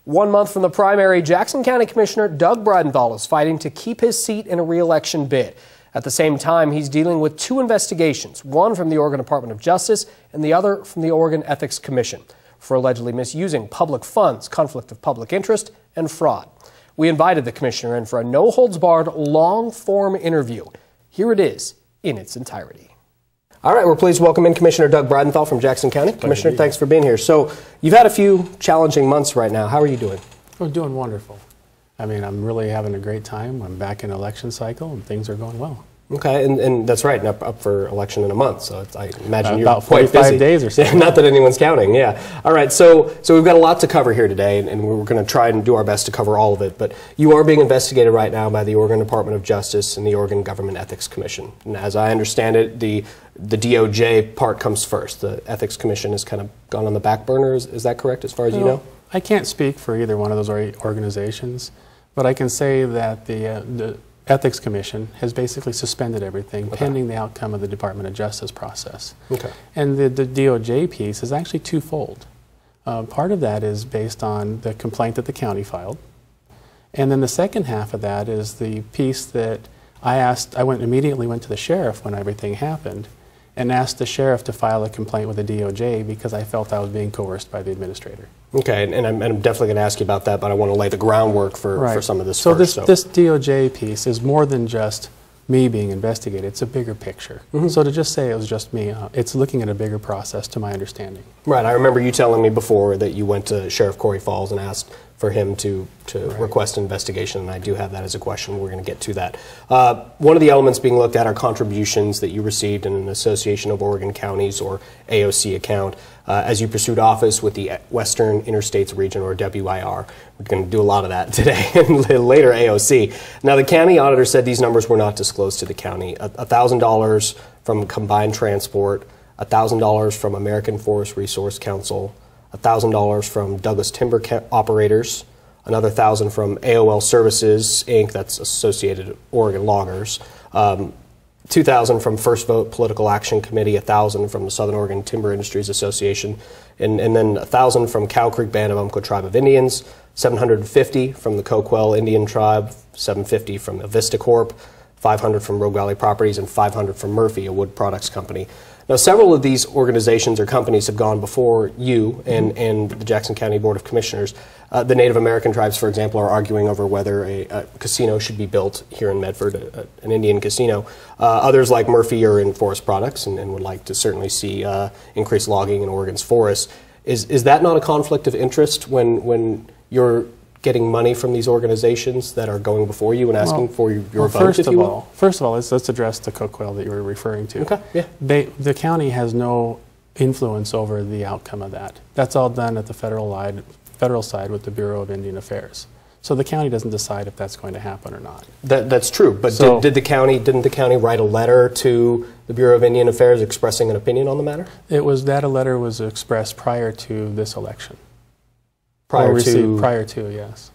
1 month from the primary, Jackson County Commissioner Doug Breidenthal is fighting to keep his seat in a re-election bid. At the same time, he's dealing with two investigations, one from the Oregon Department of Justice and the other from the Oregon Ethics Commission, for allegedly misusing public funds, conflict of public interest, and fraud. We invited the commissioner in for a no-holds-barred, long-form interview. Here it is in its entirety. All right, we're pleased to welcome in Commissioner Doug Breidenthal from Jackson County. Commissioner, thanks for being here. So you've had a few challenging months right now. How are you doing? We're doing wonderful. I mean, I'm really having a great time. I'm back in election cycle, and things are going well. Okay, and that's right, up for election in a month, so I imagine you're about quite busy. 45 days or so. Not that anyone's counting, yeah. All right, so we've got a lot to cover here today, and we're going to try and do our best to cover all of it, but you are being investigated right now by the Oregon Department of Justice and the Oregon Government Ethics Commission. And as I understand it, the DOJ part comes first. The Ethics Commission has kind of gone on the back burner, is that correct, as far as you know? I can't speak for either one of those organizations, but I can say that the Ethics Commission has basically suspended everything pending the outcome of the Department of Justice process. Okay. And the DOJ piece is actually twofold. Part of that is based on the complaint that the county filed, and then the second half of that is the piece that I immediately went to the sheriff when everything happened and asked the sheriff to file a complaint with the DOJ because I felt I was being coerced by the administrator. Okay, and I'm definitely going to ask you about that, but I want to lay the groundwork for some of this first. So this DOJ piece is more than just me being investigated. It's a bigger picture. So to just say it was just me, it's looking at a bigger process to my understanding. Right, I remember you telling me before that you went to Sheriff Corey Falls and asked for him to request an investigation, and I do have that as a question. We're going to get to that. One of the elements being looked at are contributions that you received in an Association of Oregon Counties, or AOC, account as you pursued office with the Western Interstates Region, or WIR. We're going to do a lot of that today, and later AOC. Now, the county auditor said these numbers were not disclosed to the county. $1,000 from Combined Transport, $1,000 from American Forest Resource Council, $1,000 from Douglas Timber Operators, another $1,000 from AOL Services, Inc., that's Associated Oregon Loggers, $2,000 from First Vote Political Action Committee, $1,000 from the Southern Oregon Timber Industries Association, and then $1,000 from Cow Creek Band of Umpqua Tribe of Indians, $750 from the Coquel Indian Tribe, $750 from Avista Corp., $500 from Rogue Valley Properties, and $500 from Murphy, a wood products company. Now, several of these organizations or companies have gone before you and the Jackson County Board of Commissioners. The Native American tribes, for example, are arguing over whether a casino should be built here in Medford, an Indian casino. Others, like Murphy, are in forest products and would like to certainly see increased logging in Oregon's forests. Is that not a conflict of interest when you're getting money from these organizations that are going before you and asking for your vote, if you will? First of all, let's address the Coquel that you were referring to. Okay, yeah. The county has no influence over the outcome of that. That's all done at the federal side with the Bureau of Indian Affairs. So the county doesn't decide if that's going to happen or not. That's true, but didn't the county write a letter to the Bureau of Indian Affairs expressing an opinion on the matter? That letter was expressed prior to this election. Prior to, yes.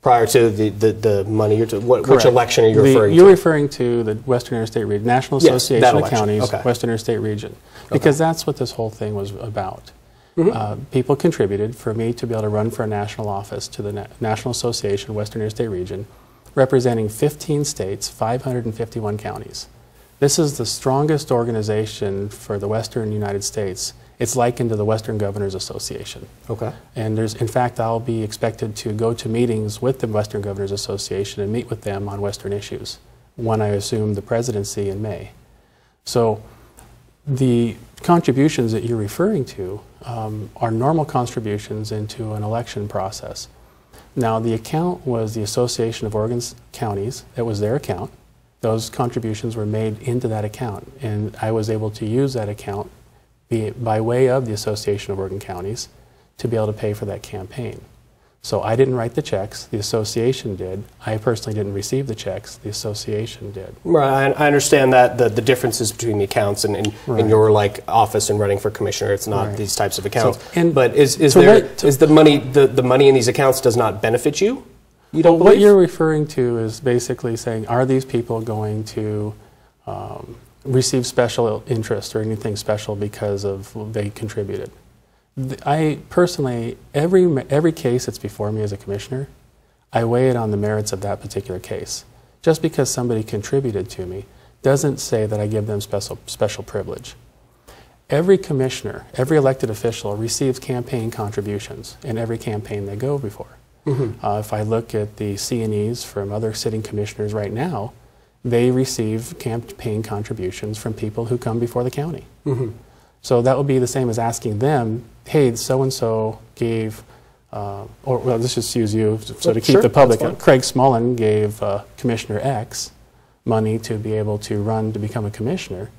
Prior to the money, which election are you referring to? You're referring to the Western Interstate Region, National Association of Counties, Western Interstate Region, because that's what this whole thing was about. People contributed for me to be able to run for a national office to the National Association, Western Interstate Region, representing 15 states, 551 counties. This is the strongest organization for the Western United States. It's likened to the Western Governors Association. Okay. And in fact, I'll be expected to go to meetings with the Western Governors Association and meet with them on Western issues when I assume the presidency in May. So the contributions that you're referring to are normal contributions into an election process. Now, the account was the Association of Oregon Counties. That was their account. Those contributions were made into that account, and I was able to use that account by way of the Association of Oregon Counties to be able to pay for that campaign. So I didn't write the checks, the association did. I personally didn't receive the checks, the association did. Right, I understand that the differences between the accounts and your office and running for commissioner, it's not these types of accounts. So, but is the money in these accounts does not benefit you? You don't believe? What you're referring to is basically saying, are these people going to receive special interest or anything special because of they contributed? I personally, every case that's before me as a commissioner, I weigh it on the merits of that particular case. Just because somebody contributed to me doesn't say that I give them special privilege. Every commissioner, every elected official receives campaign contributions in every campaign they go before. If I look at the C&Es from other sitting commissioners right now, they receive campaign contributions from people who come before the county. So that would be the same as asking them, hey, so-and-so gave, or well, let's just use you, so to keep the public, Craig Smullen gave Commissioner X money to be able to run to become a commissioner.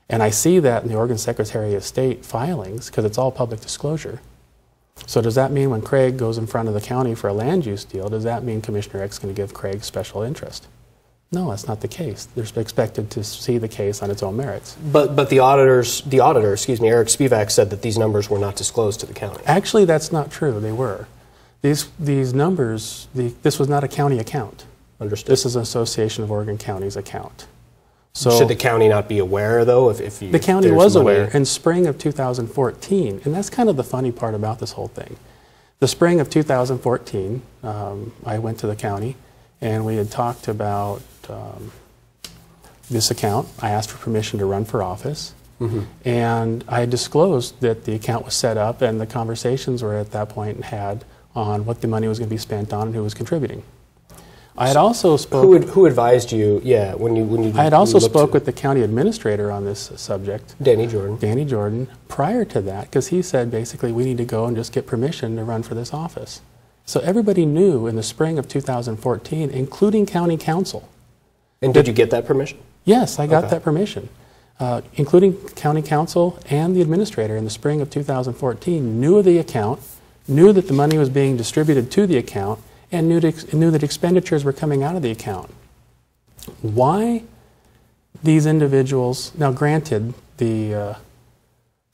And I see that in the Oregon Secretary of State filings, because it's all public disclosure. So does that mean when Craig goes in front of the county for a land use deal, does that mean Commissioner X is going to give Craig special interest? No, that's not the case. They're expected to see the case on its own merits. But the auditor, excuse me, Eric Spivak, said that these numbers were not disclosed to the county. Actually, that's not true. They were. These numbers, this was not a county account. Understood. This is an Association of Oregon Counties account. So should the county not be aware, though, if you, the county was aware in spring of 2014, and that's kind of the funny part about this whole thing. The spring of 2014, I went to the county, and we had talked about this account. I asked for permission to run for office, and I disclosed that the account was set up, and the conversations were at that point had on what the money was going to be spent on and who was contributing. I had also spoke. Who advised you? Yeah, when you. I had also spoke with the county administrator on this subject, Danny Jordan. Danny Jordan, prior to that, because he said basically we need to go and just get permission to run for this office. So everybody knew in the spring of 2014, including county council. And did you get that permission? Yes, I got that permission, including county council and the administrator in the spring of 2014 knew of the account, knew that the money was being distributed to the account, and knew that expenditures were coming out of the account. Why these individuals, now granted, the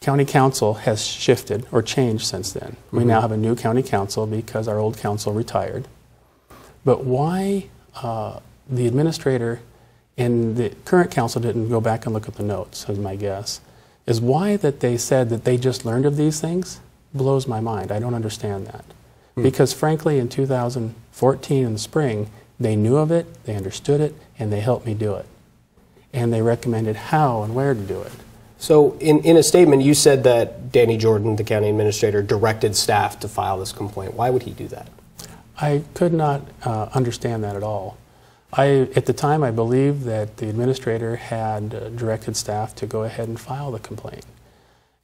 county council has shifted or changed since then. We now have a new county council because our old council retired. But why the administrator and the current council didn't go back and look at the notes, is my guess, is why that they said that they just learned of these things blows my mind. I don't understand that. Because frankly, in 2014 in the spring, they knew of it, they understood it, and they helped me do it. And they recommended how and where to do it. So in a statement, you said that Danny Jordan, the county administrator, directed staff to file this complaint. Why would he do that? I could not understand that at all. At the time, I believed that the administrator had directed staff to go ahead and file the complaint.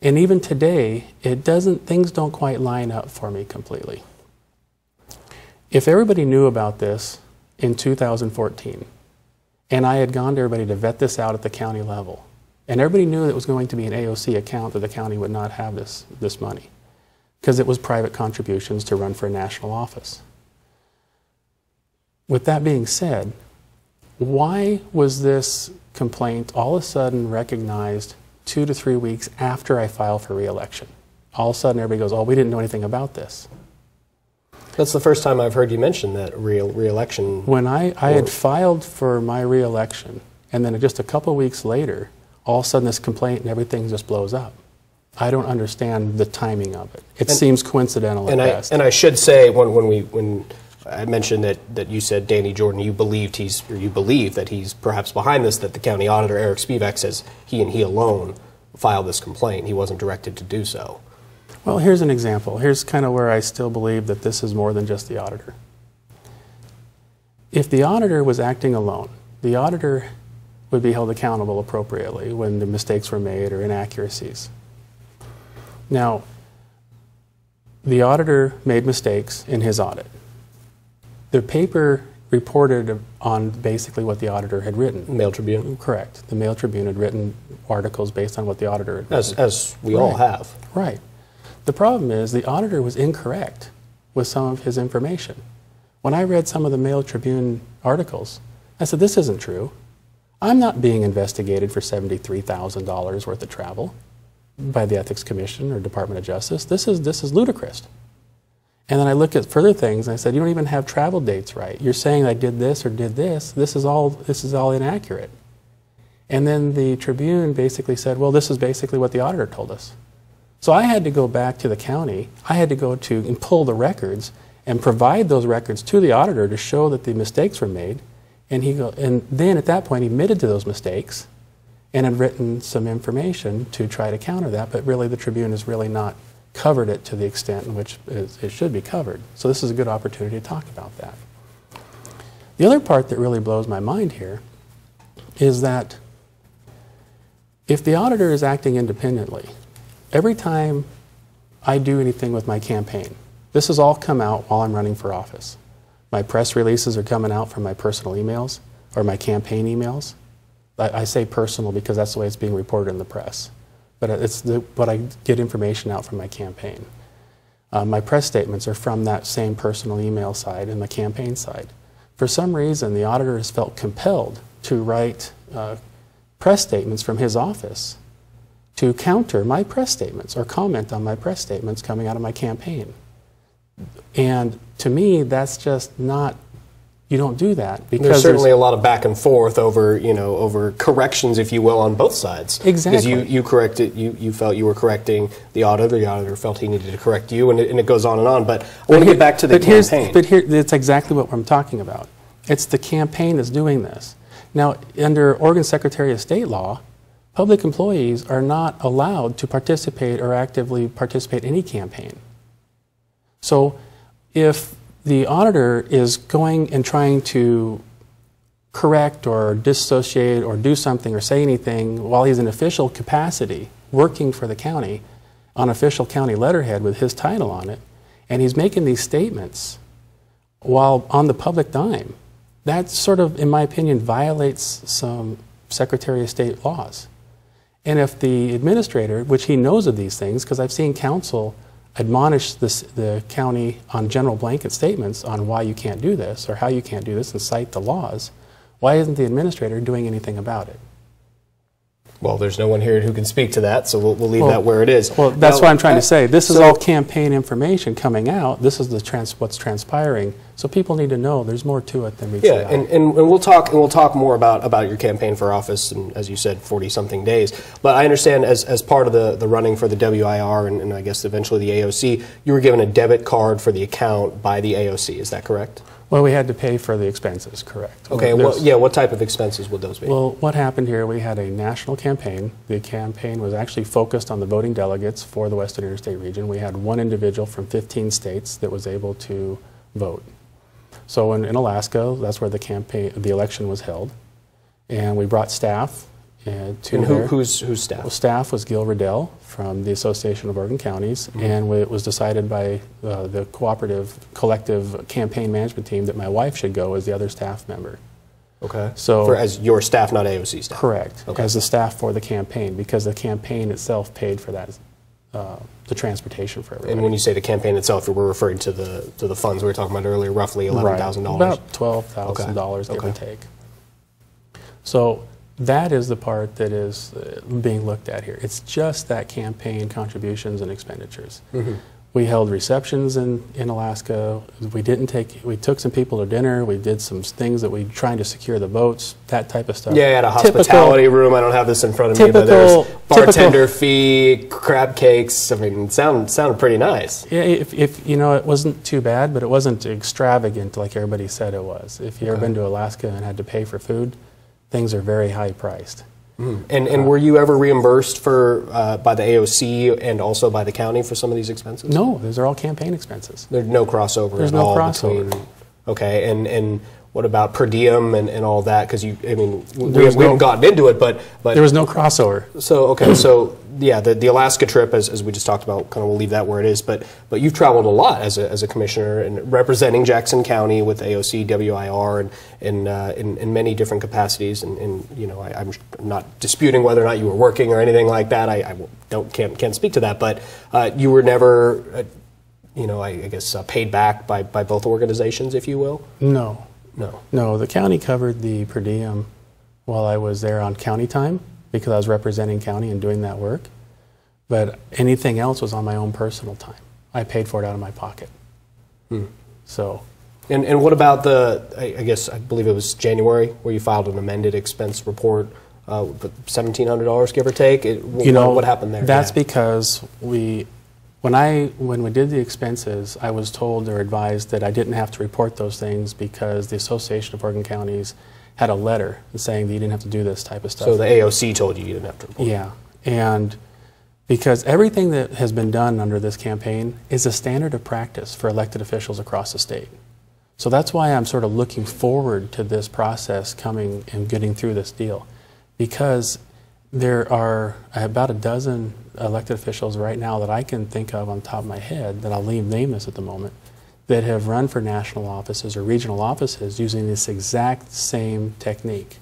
And even today, things don't quite line up for me completely. If everybody knew about this in 2014, and I had gone to everybody to vet this out at the county level, and everybody knew that it was going to be an AOC account, that the county would not have this money, because it was private contributions to run for a national office. With that being said, why was this complaint all of a sudden recognized 2 to 3 weeks after I filed for re-election? All of a sudden everybody goes, oh, we didn't know anything about this. That's the first time I've heard you mention that re-election. When I had filed for my re-election, and then just a couple weeks later, all of a sudden this complaint and everything just blows up. I don't understand the timing of it. It seems coincidental at best. And I should say, when I mentioned that you said Danny Jordan, you believe that he's perhaps behind this, that the county auditor, Eric Spivak, says he and he alone filed this complaint. He wasn't directed to do so. Well, here's an example. Here's kind of where I still believe that this is more than just the auditor. If the auditor was acting alone, the auditor would be held accountable appropriately when the mistakes were made or inaccuracies. Now, the auditor made mistakes in his audit. The paper reported on basically what the auditor had written. Mail Tribune? Correct. The Mail Tribune had written articles based on what the auditor had written. As we all have. Right. The problem is the auditor was incorrect with some of his information. When I read some of the Mail Tribune articles, I said, this isn't true. I'm not being investigated for $73,000 worth of travel by the Ethics Commission or Department of Justice. This is ludicrous. And then I looked at further things and I said, you don't even have travel dates right. You're saying I did this or did this. This is all inaccurate. And then the Tribune basically said, well, this is basically what the auditor told us. So I had to go back to the county. I had to go to and pull the records and provide those records to the auditor to show that the mistakes were made. And then at that point he admitted to those mistakes and had written some information to try to counter that, but really the Tribune has really not covered it to the extent in which it should be covered. So this is a good opportunity to talk about that. The other part that really blows my mind here is that if the auditor is acting independently, every time I do anything with my campaign, this has all come out while I'm running for office. My press releases are coming out from my personal emails or my campaign emails. I say personal because that's the way it's being reported in the press. But I get information out from my campaign. My press statements are from that same personal email side and the campaign side. For some reason, the auditor has felt compelled to write press statements from his office to counter my press statements or comment on my press statements coming out of my campaign. And to me, that's just not, you don't do that. Because there's certainly a lot of back and forth over, over corrections, if you will, on both sides. Exactly. Because you corrected, you felt you were correcting the auditor felt he needed to correct you, and it goes on and on. But I want to get back to the campaign. But here, it's exactly what I'm talking about. It's the campaign that's doing this. Now, under Oregon Secretary of State law, public employees are not allowed to participate or actively participate in any campaign. So if the auditor is going and trying to correct or dissociate or do something or say anything while he's in official capacity working for the county on official county letterhead with his title on it, and he's making these statements while on the public dime, that sort of, in my opinion, violates some Secretary of State laws. And if the administrator, which he knows of these things, because I've seen counsel admonish the county on general blanket statements on why you can't do this or how you can't do this and cite the laws, why isn't the administrator doing anything about it? Well, there's no one here who can speak to that, so we'll leave that where it is. Well, that's what I'm trying to say. This is all campaign information coming out. This is what's transpiring. So people need to know there's more to it than meets the eye. And we'll talk more about your campaign for office, and as you said, 40-something days. But I understand as part of the running for the WIR and I guess eventually the AOC, you were given a debit card for the account by the AOC. Is that correct? Well, we had to pay for the expenses, correct. Okay, what type of expenses would those be? Well, what happened here, we had a national campaign. The campaign was actually focused on the voting delegates for the Western Interstate region. We had one individual from 15 states that was able to vote. So in Alaska, that's where the election was held. And we brought staff who's staff? Well, staff was Gil Riddell from the Association of Oregon Counties, and it was decided by the collective campaign management team that my wife should go as the other staff member. Okay. So as your staff, not AOC staff. Correct. Okay. As the staff for the campaign, because the campaign itself paid for that, the transportation for everybody. And when you say the campaign itself, we're referring to the funds we were talking about earlier, roughly $11,000. Right. About $12,000, give or take. So that is the part that is being looked at here. It's just that campaign contributions and expenditures. Mm-hmm. We held receptions in Alaska. We took some people to dinner. We did some things that we trying to secure the votes, that type of stuff. Yeah, at a hospitality room. I don't have this in front of me, but there's bartender fee, crab cakes. I mean, it sounded pretty nice. Yeah, if you know, it wasn't too bad, but it wasn't extravagant like everybody said it was. If you ever been to Alaska and had to pay for food, things are very high priced. Mm. And were you ever reimbursed for by the AOC and also by the county for some of these expenses? No, those are all campaign expenses. There's no crossover. There's no crossover. Okay, and what about per diem and all that? Because we haven't gotten into it, but there was no crossover. So okay, so yeah, the Alaska trip, as we just talked about, kind of we'll leave that where it is. But you've traveled a lot as a commissioner and representing Jackson County with AOC, WIR, and in many different capacities. And you know, I'm not disputing whether or not you were working or anything like that. I can't speak to that. But you were never, you know, I guess paid back by both organizations, if you will. No. No. No, the county covered the per diem while I was there on county time because I was representing county and doing that work. But anything else was on my own personal time. I paid for it out of my pocket. Hmm. So. And what about I believe it was January, where you filed an amended expense report but $1,700 give or take. What happened there? That's because when we did the expenses, I was told or advised that I didn't have to report those things because the Association of Oregon Counties had a letter saying that you didn't have to do this type of stuff. So the AOC told you didn't have to report. Yeah, and because everything that has been done under this campaign is a standard of practice for elected officials across the state. So that's why I'm sort of looking forward to this process coming and getting through this deal, because there are about a dozen elected officials right now that I can think of on the top of my head, that I'll leave nameless at the moment, that have run for national offices or regional offices using this exact same technique.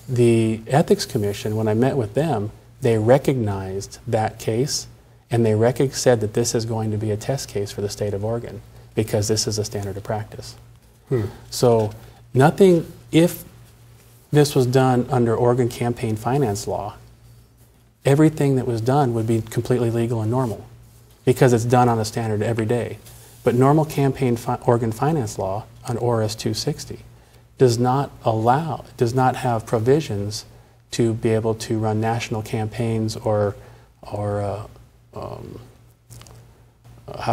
The Ethics Commission, when I met with them, they recognized that case, and they said that this is going to be a test case for the state of Oregon, because this is a standard of practice. So nothing, if this was done under Oregon campaign finance law, everything that was done would be completely legal and normal, because it's done on a standard every day. But normal campaign Oregon finance law on ORS 260 does not have provisions to be able to run national campaigns or how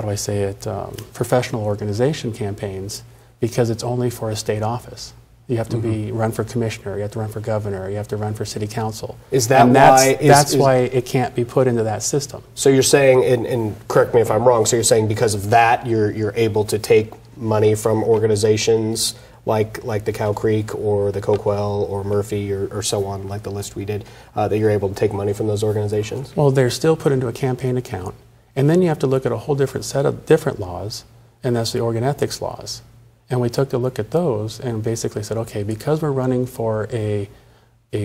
do I say it, professional organization campaigns, because it's only for a state office. You have to run for commissioner, you have to run for governor, you have to run for city council. Is that why? That's why it can't be put into that system. So you're saying, and correct me if I'm wrong, so you're saying because of that you're able to take money from organizations like the Cow Creek or the Coquell or Murphy or so on, like the list we did, that you're able to take money from those organizations? Well, they're still put into a campaign account, and then you have to look at a whole different set of different laws, and that's the Oregon ethics laws. And we took a look at those and basically said, okay, because we're running for a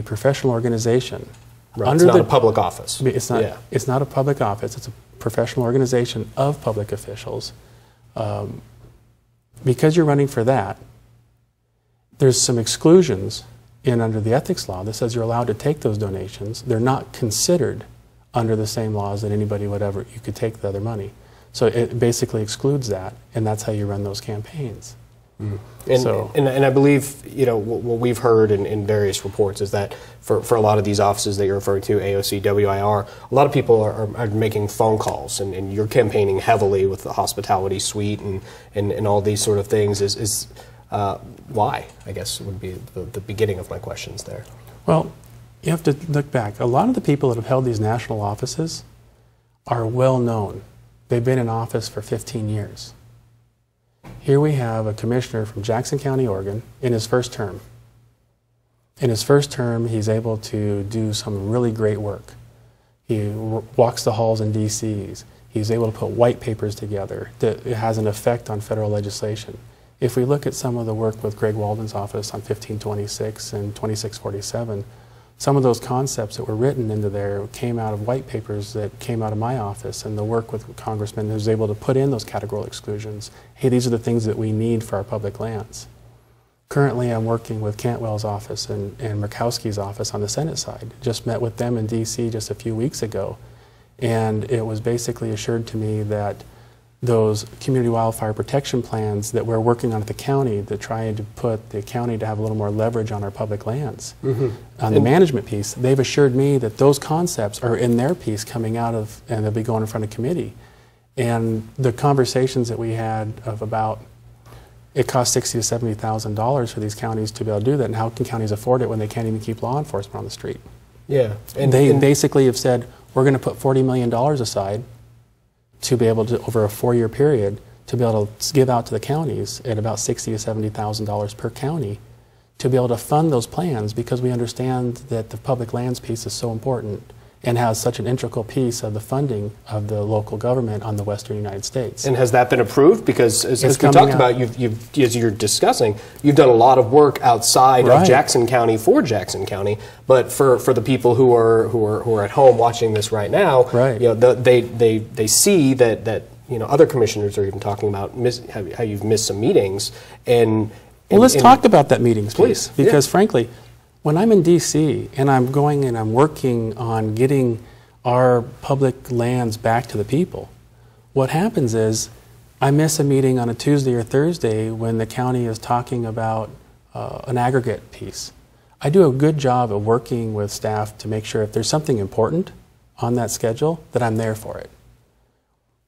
professional organization. Right. It's not a public office. It's not a public office. It's a professional organization of public officials. Because you're running for that, there's some exclusions under the ethics law that says you're allowed to take those donations. They're not considered under the same laws that anybody would ever, you could take the other money. So it basically excludes that, and that's how you run those campaigns. And I believe, what we've heard in various reports is that for a lot of these offices that you're referring to, AOC, WIR, a lot of people are making phone calls, and you're campaigning heavily with the hospitality suite and all these sort of things. Why, I guess, would be the beginning of my questions there. Well, you have to look back. A lot of the people that have held these national offices are well known. They've been in office for 15 years. Here we have a commissioner from Jackson County, Oregon, in his first term. In his first term, he's able to do some really great work. He walks the halls in DCs. He's able to put white papers together that has an effect on federal legislation. If we look at some of the work with Greg Walden's office on 1526 and 2647, some of those concepts that were written into there came out of white papers that came out of my office, and the work with Congressman who was able to put in those categorical exclusions. Hey, these are the things that we need for our public lands. Currently, I'm working with Cantwell's office and Murkowski's office on the Senate side. Just met with them in D.C. just a few weeks ago, and it was basically assured to me that those community wildfire protection plans that we're working on at the county, that trying to put the county to have a little more leverage on our public lands. On the management piece, they've assured me that those concepts are in their piece coming out of, and they'll be going in front of committee. And the conversations that we had of about, it costs $60,000 to $70,000 for these counties to be able to do that, and how can counties afford it when they can't even keep law enforcement on the street? Yeah. And they basically have said, we're going to put $40 million aside to be able to, over a 4-year period, to be able to give out to the counties at about $60,000 to $70,000 per county to be able to fund those plans, because we understand that the public lands piece is so important and has such an integral piece of the funding of the local government on the western United States. And has that been approved? Because as we talked about, as you're discussing, you've done a lot of work outside of Jackson County for Jackson County, but for the people who are at home watching this right now, they see that other commissioners are even talking about how you've missed some meetings. Well, let's talk about that meetings, please, because frankly, when I'm in D.C. and I'm going and I'm working on getting our public lands back to the people, what happens is I miss a meeting on a Tuesday or Thursday when the county is talking about an aggregate piece. I do a good job of working with staff to make sure if there's something important on that schedule, that I'm there for it.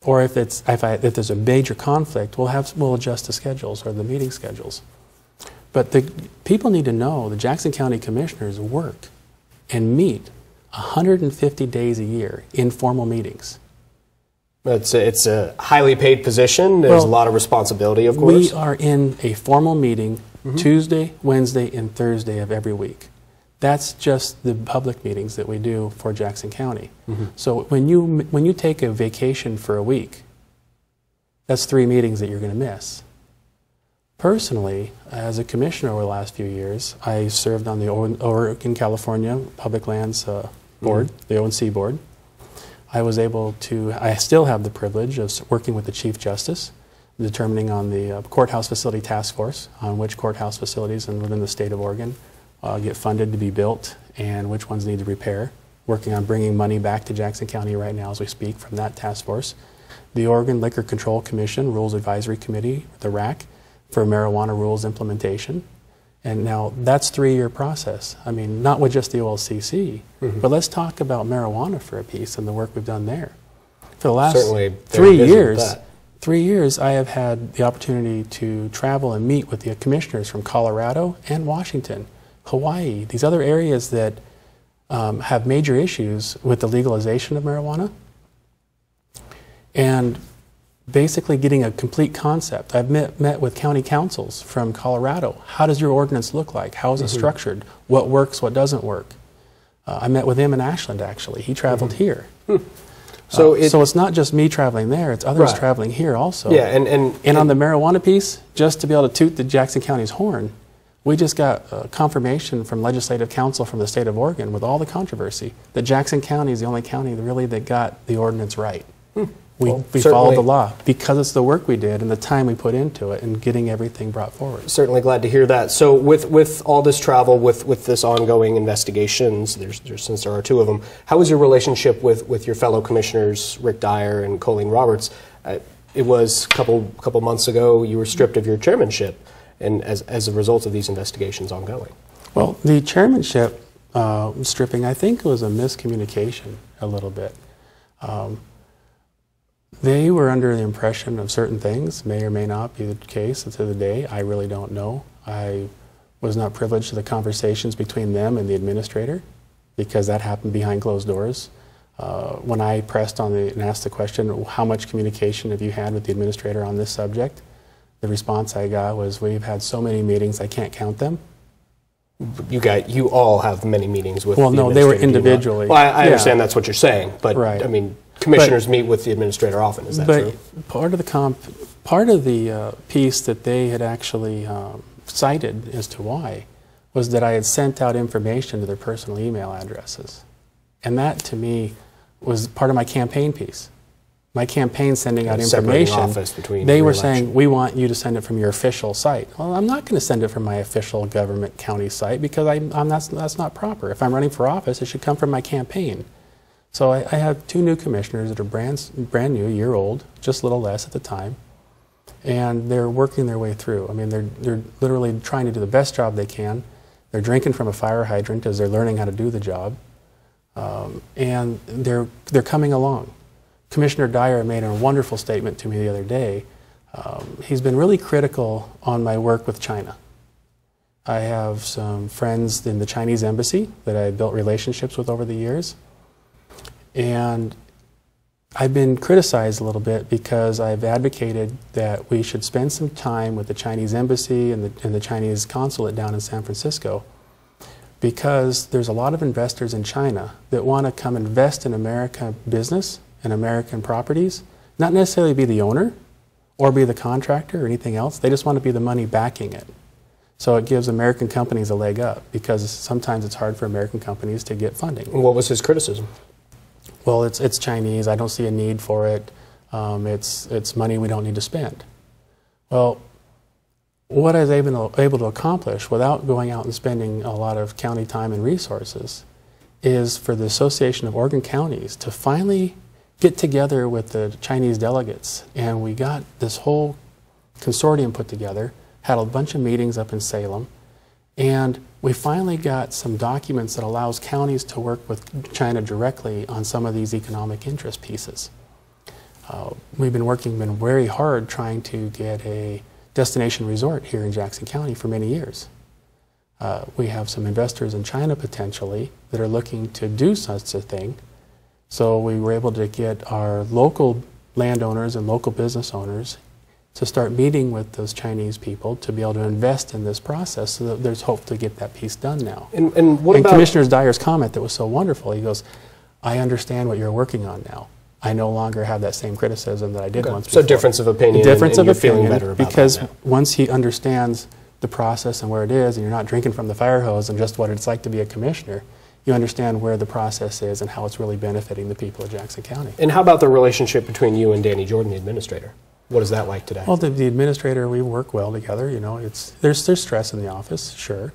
Or if there's a major conflict, we'll adjust the schedules or the meeting schedules. But the people need to know the Jackson County Commissioners work and meet 150 days a year in formal meetings. It's a highly paid position. There's a lot of responsibility, of course. We are in a formal meeting Tuesday, Wednesday, and Thursday of every week. That's just the public meetings that we do for Jackson County. So when you take a vacation for a week, that's 3 meetings that you're going to miss. Personally, as a commissioner over the last few years, I served on the Oregon, California Public Lands Board, the ONC Board. I still have the privilege of working with the Chief Justice, determining on the courthouse facility task force on which courthouse facilities within the state of Oregon get funded to be built and which ones need to repair. Working on bringing money back to Jackson County right now as we speak from that task force. The Oregon Liquor Control Commission Rules Advisory Committee, the RAC, for marijuana rules implementation. And now that's a 3-year process. I mean, not with just the OLCC, but let's talk about marijuana for a piece and the work we've done there. For the last 3 years, I have had the opportunity to travel and meet with the commissioners from Colorado and Washington, Hawaii, these other areas that have major issues with the legalization of marijuana, and basically getting a complete concept. I've met with county councils from Colorado. How does your ordinance look like? How is it structured? What works, what doesn't work? I met with him in Ashland, actually. He traveled here. So it's not just me traveling there, it's others traveling here also. Yeah, and on the marijuana piece, just to be able to toot the Jackson County's horn, we just got confirmation from Legislative Council from the state of Oregon with all the controversy that Jackson County is the only county really that got the ordinance right. We followed the law because it's the work we did and the time we put into it and getting everything brought forward. Certainly glad to hear that. So with all this travel, with this ongoing investigations, since there are 2 of them, how is your relationship with your fellow commissioners, Rick Dyer and Colleen Roberts? It was a couple months ago you were stripped of your chairmanship, and as a result of these investigations ongoing. Well, the chairmanship stripping, I think, was a miscommunication a little bit. They were under the impression of certain things, may or may not be the case to the day. I really don't know. I was not privileged to the conversations between them and the administrator because that happened behind closed doors. When I pressed on and asked the question, how much communication have you had with the administrator on this subject? The response I got was, we've had so many meetings, I can't count them. You all have many meetings with the administrator. Well, no, they were individually. Well, I understand that's what you're saying, but I mean, commissioners meet with the administrator often, is that true? Part of the piece that they had actually cited as to why was that I had sent out information to their personal email addresses. And that, to me, was part of my campaign piece. My campaign sending out information, they were saying, we want you to send it from your official site. Well, I'm not going to send it from my official government county site because that's not proper. If I'm running for office, it should come from my campaign. So I have 2 new commissioners that are brand new, a year old, just a little less at the time, and they're working their way through. I mean, they're literally trying to do the best job they can. They're drinking from a fire hydrant as they're learning how to do the job, and they're coming along. Commissioner Dyer made a wonderful statement to me the other day. He's been really critical on my work with China. I have some friends in the Chinese embassy that I built relationships with over the years. And I've been criticized a little bit because I've advocated that we should spend some time with the Chinese embassy and the Chinese consulate down in San Francisco, because there's a lot of investors in China that want to come invest in American business and American properties, not necessarily be the owner or be the contractor or anything else. They just want to be the money backing it. So it gives American companies a leg up because sometimes it's hard for American companies to get funding. What was his criticism? Well, it's Chinese. I don't see a need for it. It's money we don't need to spend. Well, what I was able to accomplish without going out and spending a lot of county time and resources is for the Association of Oregon Counties to finally get together with the Chinese delegates. And we got this whole consortium put together, had a bunch of meetings up in Salem, And we finally got some documents that allows counties to work with China directly on some of these economic interest pieces. We've been very hard trying to get a destination resort here in Jackson County for many years. We have some investors in China potentially that are looking to do such a thing. So we were able to get our local landowners and local business owners to start meeting with those Chinese people to be able to invest in this process, so that there's hope to get that piece done now. And what about Commissioner Dyer's comment that was so wonderful, he goes, I understand what you're working on now. I no longer have that same criticism that I did once before. So difference of opinion, difference and of you're opinion, feeling better about because that now. once he understands the process and where it is, and you're not drinking from the fire hose and just what it's like to be a commissioner, you understand where the process is and how it's really benefiting the people of Jackson County. And how about the relationship between you and Danny Jordan, the administrator? What is that like today? Well, the administrator, we work well together. You know, there's stress in the office, sure.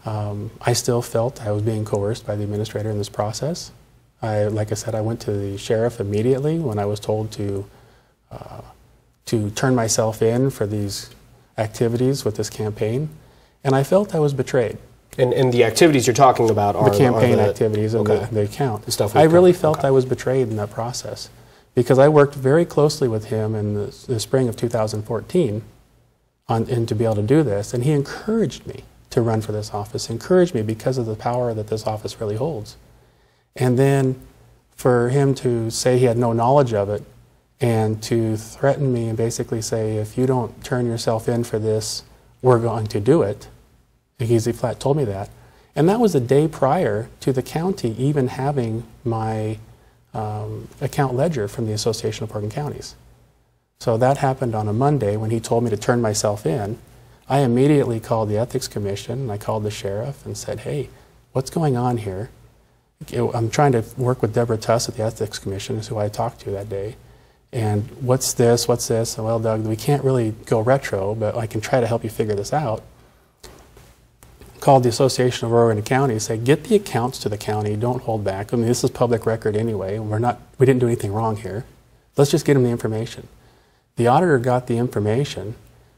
I still felt I was being coerced by the administrator in this process. Like I said, I went to the sheriff immediately when I was told to turn myself in for these activities with this campaign, and I felt I was betrayed. And the activities you're talking about are the campaign activities and the account. The stuff I really felt I was betrayed in that process, because I worked very closely with him in the spring of 2014 and to be able to do this, and he encouraged me to run for this office, encouraged me because of the power that this office really holds. And then for him to say he had no knowledge of it and to threaten me and basically say, if you don't turn yourself in for this, we're going to do it. He flat told me that. And that was a day prior to the county even having my account ledger from the Association of Oregon Counties. So that happened on a Monday when he told me to turn myself in. I immediately called the Ethics Commission, and I called the sheriff and said, hey, what's going on here? I'm trying to work with Deborah Tuss at the Ethics Commission, who I talked to that day. And what's this? What's this? And, well, Doug, we can't really go retro, but I can try to help you figure this out. Called the Association of Oregon Counties, say, get the accounts to the county, don't hold back. I mean, this is public record anyway. We didn't do anything wrong here. Let's just get them the information. The auditor got the information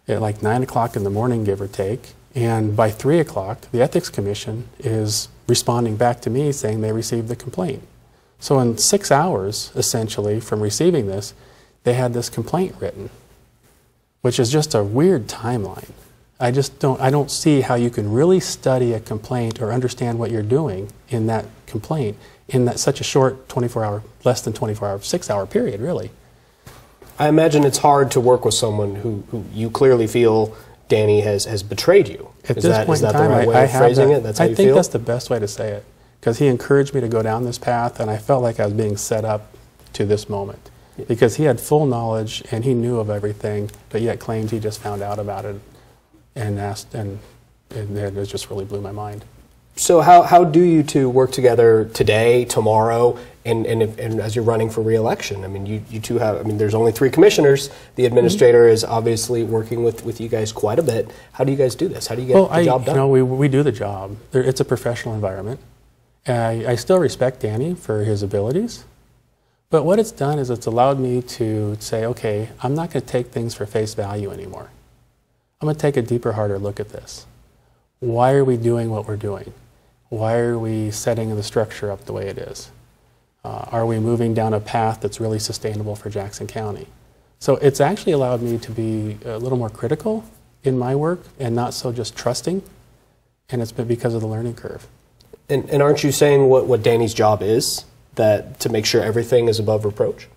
at like 9 o'clock in the morning, give or take, and by 3 o'clock, the Ethics Commission is responding back to me saying they received the complaint. So in 6 hours, essentially, from receiving this, they had this complaint written, which is just a weird timeline. I don't see how you can really study a complaint or understand what you're doing in that complaint in such a short 24-hour, less than 24-hour, 6-hour period, really. I imagine it's hard to work with someone who you clearly feel Danny has betrayed you. At this point in time, the right way of phrasing it? That's how you feel? I think that's the best way to say it, because he encouraged me to go down this path, and I felt like I was being set up to this moment, because he had full knowledge and he knew of everything, but yet claimed he just found out about it and asked, and it just really blew my mind. So how do you two work together today, tomorrow, and as you're running for re-election? I mean, you two have, I mean, there's only 3 commissioners. The administrator is obviously working with you guys quite a bit. How do you guys do this? How do you get the job done? You know, we do the job. It's a professional environment. I still respect Danny for his abilities, but what it's done is it's allowed me to say, okay, I'm not going to take things for face value anymore. I'm going to take a deeper, harder look at this. Why are we doing what we're doing? Why are we setting the structure up the way it is? Are we moving down a path that's really sustainable for Jackson County? So it's actually allowed me to be a little more critical in my work and not so just trusting, and it's been because of the learning curve. And aren't you saying what Danny's job is, that to make sure everything is above reproach?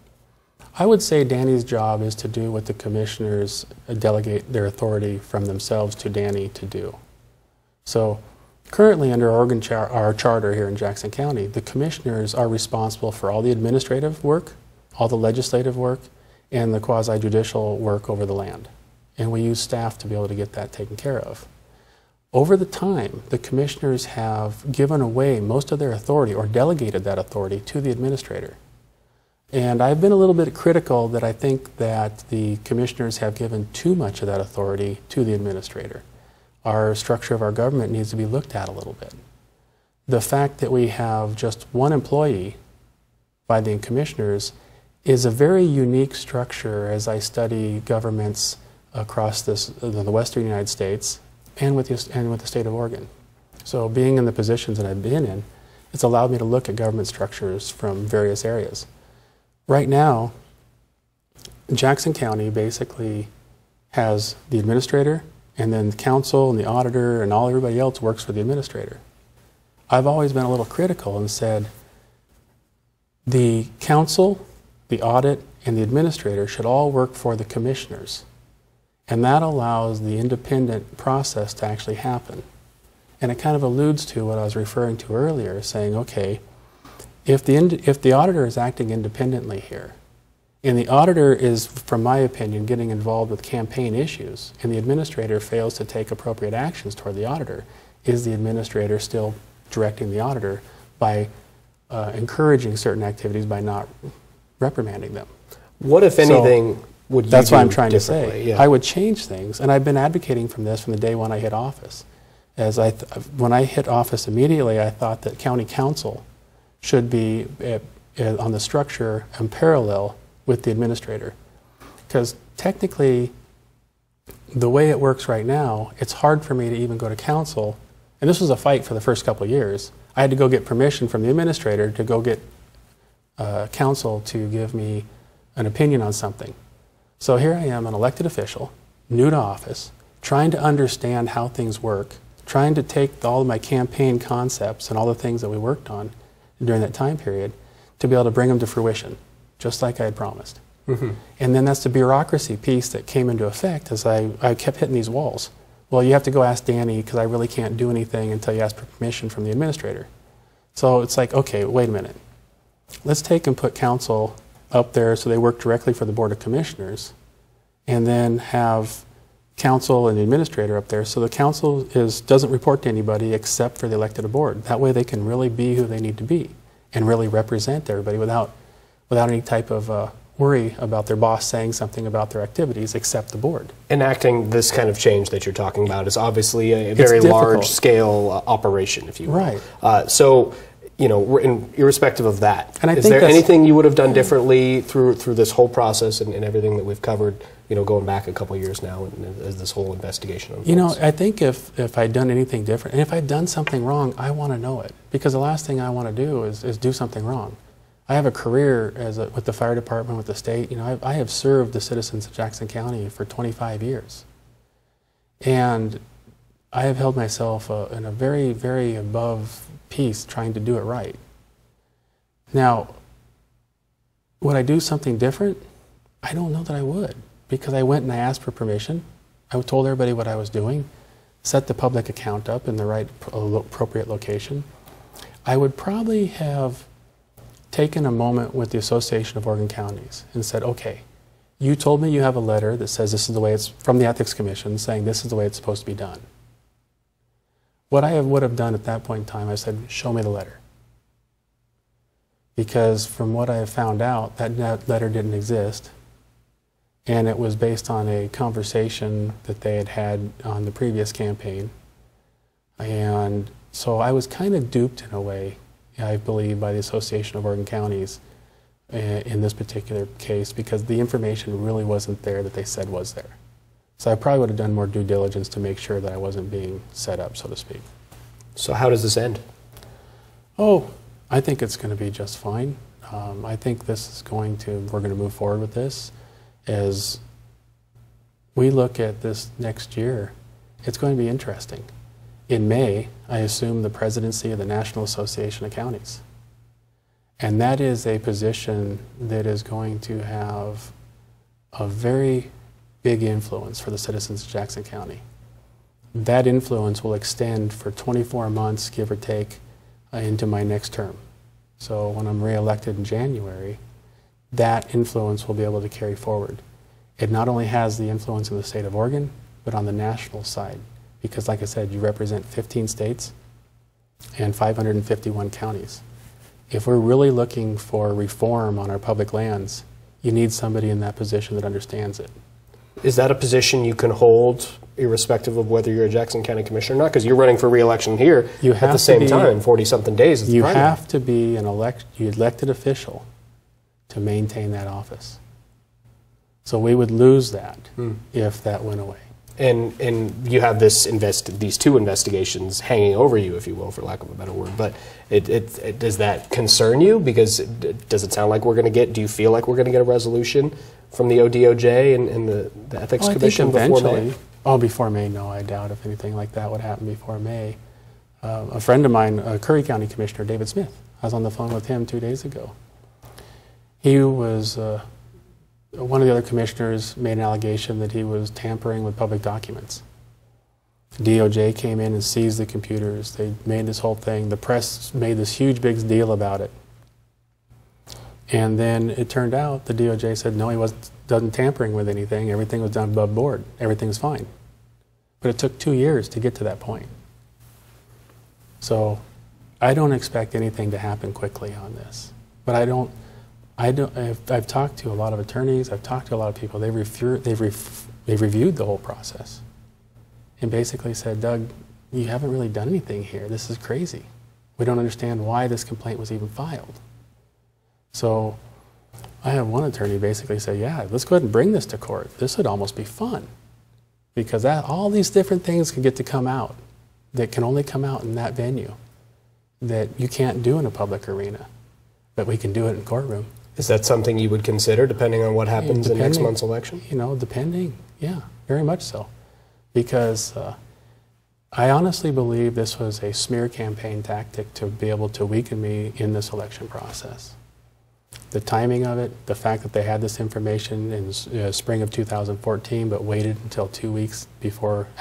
I would say Danny's job is to do what the commissioners delegate their authority from themselves to Danny to do. So currently under our charter here in Jackson County, the commissioners are responsible for all the administrative work, all the legislative work, and the quasi-judicial work over the land. And we use staff to be able to get that taken care of. Over the time, the commissioners have given away most of their authority or delegated that authority to the administrator. And I've been a little bit critical that I think that the commissioners have given too much of that authority to the administrator. Our structure of our government needs to be looked at a little bit. The fact that we have just one employee by the commissioners is a very unique structure as I study governments across the western United States and with the state of Oregon. So being in the positions that I've been in, it's allowed me to look at government structures from various areas. Right now, Jackson County basically has the administrator, and then the council and the auditor and everybody else works for the administrator. I've always been a little critical and said the council, the audit, and the administrator should all work for the commissioners. And that allows the independent process to actually happen. And it kind of alludes to what I was referring to earlier, saying, okay, if the auditor is acting independently here, and the auditor is, from my opinion, getting involved with campaign issues, and the administrator fails to take appropriate actions toward the auditor, is the administrator still directing the auditor by encouraging certain activities by not reprimanding them? What, if anything, would you do? That's what I'm trying to say. Yeah. I would change things, and I've been advocating for this from the day when I hit office. When I hit office immediately, I thought that county council should be on the structure and parallel with the administrator. Because technically, the way it works right now, it's hard for me to even go to council. And this was a fight for the first couple of years. I had to go get permission from the administrator to go get council to give me an opinion on something. So here I am, an elected official, new to office, trying to understand how things work, trying to take all of my campaign concepts and all the things that we worked on during that time period to be able to bring them to fruition, just like I had promised. Mm-hmm. And then that's the bureaucracy piece that came into effect as I kept hitting these walls. Well, you have to go ask Danny because I really can't do anything until you ask for permission from the administrator. So it's like, okay, wait a minute. Let's take and put council up there so they work directly for the Board of Commissioners, and then have council and the administrator up there so the council doesn't report to anybody except for the elected board. That way they can really be who they need to be and really represent everybody without any type of worry about their boss saying something about their activities except the board. Enacting this kind of change that you're talking about is obviously a very large-scale operation, if you will. Right. So, you know, irrespective of that, and is there anything you would have done differently through this whole process and everything that we've covered, you know, going back a couple of years now as this whole investigation unfolds? You know, I think if I'd done anything different, and if I'd done something wrong, I want to know it. Because the last thing I want to do is do something wrong. I have a career with the fire department, with the state. You know, I have served the citizens of Jackson County for 25 years. And I have held myself in a very, very above piece trying to do it right. Now, would I do something different? I don't know that I would, because I went and I asked for permission. I told everybody what I was doing, set the public account up in the right appropriate location. I would probably have taken a moment with the Association of Oregon Counties and said, okay, you told me you have a letter that says this is the way it's, from the Ethics Commission, saying this is the way it's supposed to be done. What I would have done at that point in time, I said, show me the letter. Because from what I have found out, that letter didn't exist. And it was based on a conversation that they had on the previous campaign. And so I was kind of duped in a way, I believe, by the Association of Oregon Counties in this particular case, because the information really wasn't there that they said was there. So I probably would have done more due diligence to make sure that I wasn't being set up, so to speak. So how does this end? Oh, I think it's going to be just fine. I think we're going to move forward with this. As we look at this next year, it's going to be interesting. In May, I assume the presidency of the National Association of Counties. And that is a position that is going to have a very big influence for the citizens of Jackson County. That influence will extend for 24 months, give or take, into my next term. So when I'm re-elected in January, that influence will be able to carry forward. It not only has the influence in the state of Oregon, but on the national side. Because like I said, you represent 15 states and 551 counties. If we're really looking for reform on our public lands, you need somebody in that position that understands it. Is that a position you can hold irrespective of whether you're a Jackson County Commissioner or not? Because you're running for re-election here at the same time, 40-something days. You have to be an elected official to maintain that office. So we would lose that if that went away. And you have these two investigations hanging over you, if you will, for lack of a better word. But does that concern you? Because does it sound like we're going to get? Do you feel like we're going to get a resolution from the ODOJ and the Ethics Commission before May? Oh, before May? No, I doubt if anything like that would happen before May. A friend of mine, Curry County Commissioner David Smith, I was on the phone with him 2 days ago. He was. One of the other commissioners made an allegation that he was tampering with public documents. DOJ came in and seized the computers. They made this whole thing. The press made this huge big deal about it. And then it turned out the DOJ said, no, he wasn't tampering with anything. Everything was done above board. Everything's fine. But it took 2 years to get to that point. So I don't expect anything to happen quickly on this. But I've talked to a lot of attorneys, I've talked to a lot of people, they've reviewed the whole process and basically said, Doug, you haven't really done anything here. This is crazy. We don't understand why this complaint was even filed. So I have one attorney basically say, yeah, let's go ahead and bring this to court. This would almost be fun because all these different things can get to come out that can only come out in that venue that you can't do in a public arena, but we can do it in courtroom. Is that something you would consider, depending on what happens in next month's election? You know, depending, yeah, very much so. Because I honestly believe this was a smear campaign tactic to be able to weaken me in this election process. The timing of it, the fact that they had this information in spring of 2014, but waited until 2 weeks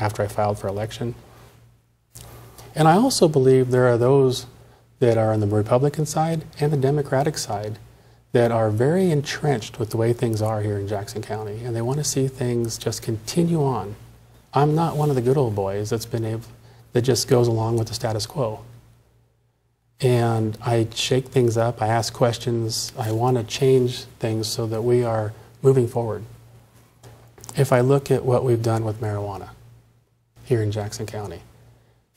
after I filed for election. And I also believe there are those that are on the Republican side and the Democratic side that are very entrenched with the way things are here in Jackson County, and they want to see things just continue on. I'm not one of the good old boys that just goes along with the status quo. And I shake things up, I ask questions, I want to change things so that we are moving forward. If I look at what we've done with marijuana here in Jackson County,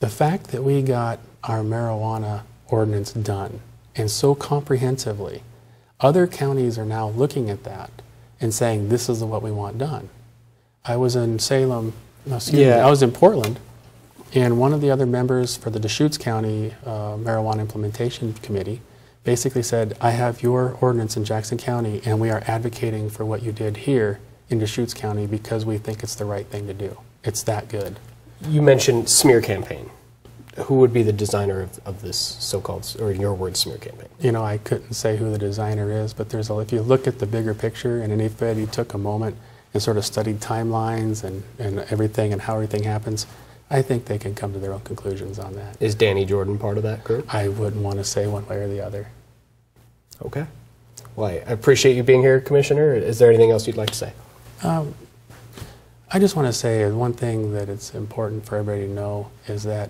the fact that we got our marijuana ordinance done, and so comprehensively, other counties are now looking at that and saying, this is what we want done. I was in Salem, I was in Portland, and one of the other members for the Deschutes County Marijuana Implementation Committee basically said, I have your ordinance in Jackson County, and we are advocating for what you did here in Deschutes County because we think it's the right thing to do. It's that good. You mentioned smear campaign. Who would be the designer of this so-called, or in your words, smear campaign? You know, I couldn't say who the designer is, but if you look at the bigger picture and anybody took a moment and sort of studied timelines and everything and how everything happens, I think they can come to their own conclusions on that. Is Danny Jordan part of that group? I wouldn't want to say one way or the other. Okay. Well, I appreciate you being here, Commissioner. Is there anything else you'd like to say? I just want to say one thing that it's important for everybody to know is that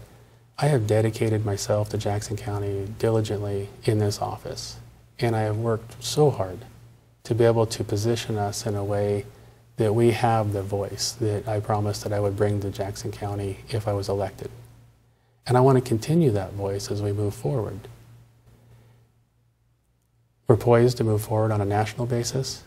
I have dedicated myself to Jackson County diligently in this office, and I have worked so hard to be able to position us in a way that we have the voice that I promised that I would bring to Jackson County if I was elected. And I want to continue that voice as we move forward. We're poised to move forward on a national basis.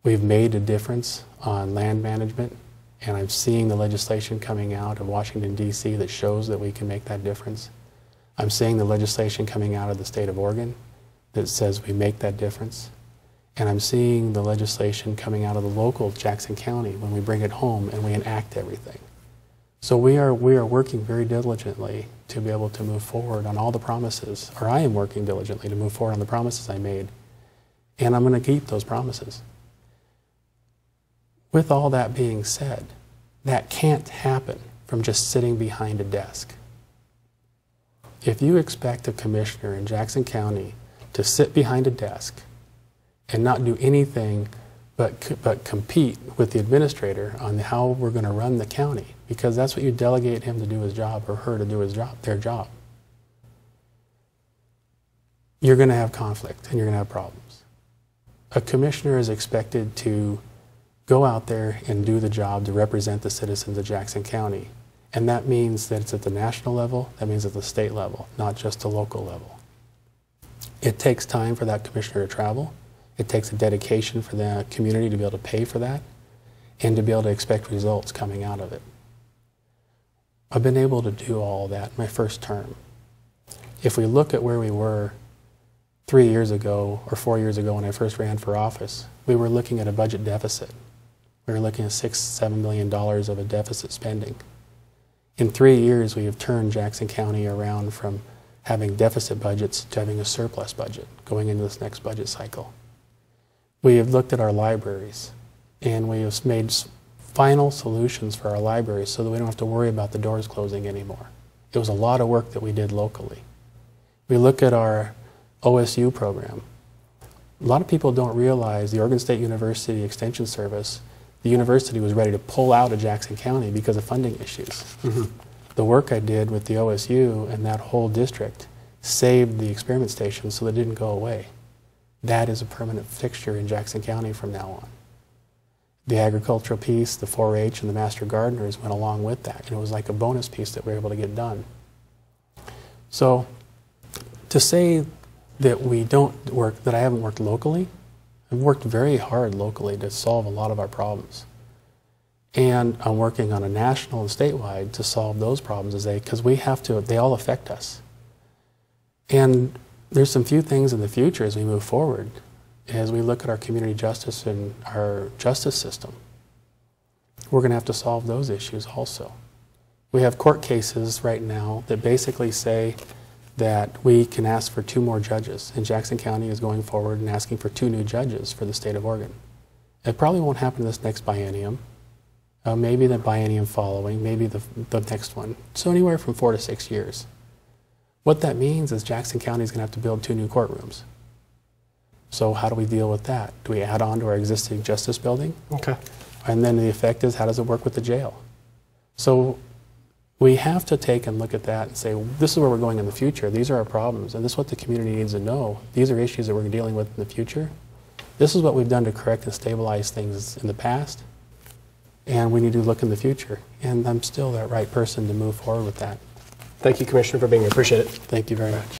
We've made a difference on land management, and I'm seeing the legislation coming out of Washington, D.C. that shows that we can make that difference. I'm seeing the legislation coming out of the state of Oregon that says we make that difference. And I'm seeing the legislation coming out of the local Jackson County when we bring it home and we enact everything. So we are working very diligently to be able to move forward on all the promises, or I am working diligently to move forward on the promises I made, and I'm going to keep those promises. With all that being said, that can't happen from just sitting behind a desk. If you expect a commissioner in Jackson County to sit behind a desk and not do anything but compete with the administrator on how we're going to run the county, because that's what you delegate him to do his job or her to do their job, you're going to have conflict and you're going to have problems. A commissioner is expected to go out there and do the job to represent the citizens of Jackson County. And that means that it's at the national level, that means at the state level, not just the local level. It takes time for that commissioner to travel. It takes a dedication for the community to be able to pay for that. and to be able to expect results coming out of it. I've been able to do all that my first term. If we look at where we were 3 years ago or 4 years ago when I first ran for office, we were looking at a budget deficit. We were looking at $6–7 million of a deficit spending. In 3 years, we have turned Jackson County around from having deficit budgets to having a surplus budget going into this next budget cycle. We have looked at our libraries, and we have made final solutions for our libraries so that we don't have to worry about the doors closing anymore. It was a lot of work that we did locally. We look at our OSU program. A lot of people don't realize the Oregon State University Extension Service, the university was ready to pull out of Jackson County because of funding issues. The work I did with the OSU and that whole district saved the experiment station so that it didn't go away. That is a permanent fixture in Jackson County from now on. The agricultural piece, the 4-H, and the Master Gardeners went along with that, and it was like a bonus piece that we were able to get done. So to say that we don't work, that I haven't worked locally, I've worked very hard locally to solve a lot of our problems. And I'm working on a national and statewide to solve those problems because we have to, they all affect us. And there's some few things in the future as we move forward, as we look at our community justice and our justice system. We're going to have to solve those issues also. We have court cases right now that basically say that we can ask for 2 more judges, and Jackson County is going forward and asking for 2 new judges for the state of Oregon. It probably won't happen this next biennium, maybe the biennium following, maybe the next one. So anywhere from 4 to 6 years. What that means is Jackson County is going to have to build 2 new courtrooms. So how do we deal with that? Do we add on to our existing justice building? Okay. And then the effect is, how does it work with the jail? So we have to take and look at that and say, this is where we're going in the future. These are our problems, and this is what the community needs to know. These are issues that we're dealing with in the future. This is what we've done to correct and stabilize things in the past, and we need to look in the future. And I'm still that right person to move forward with that. Thank you, Commissioner, for being here. Appreciate it. Thank you very much.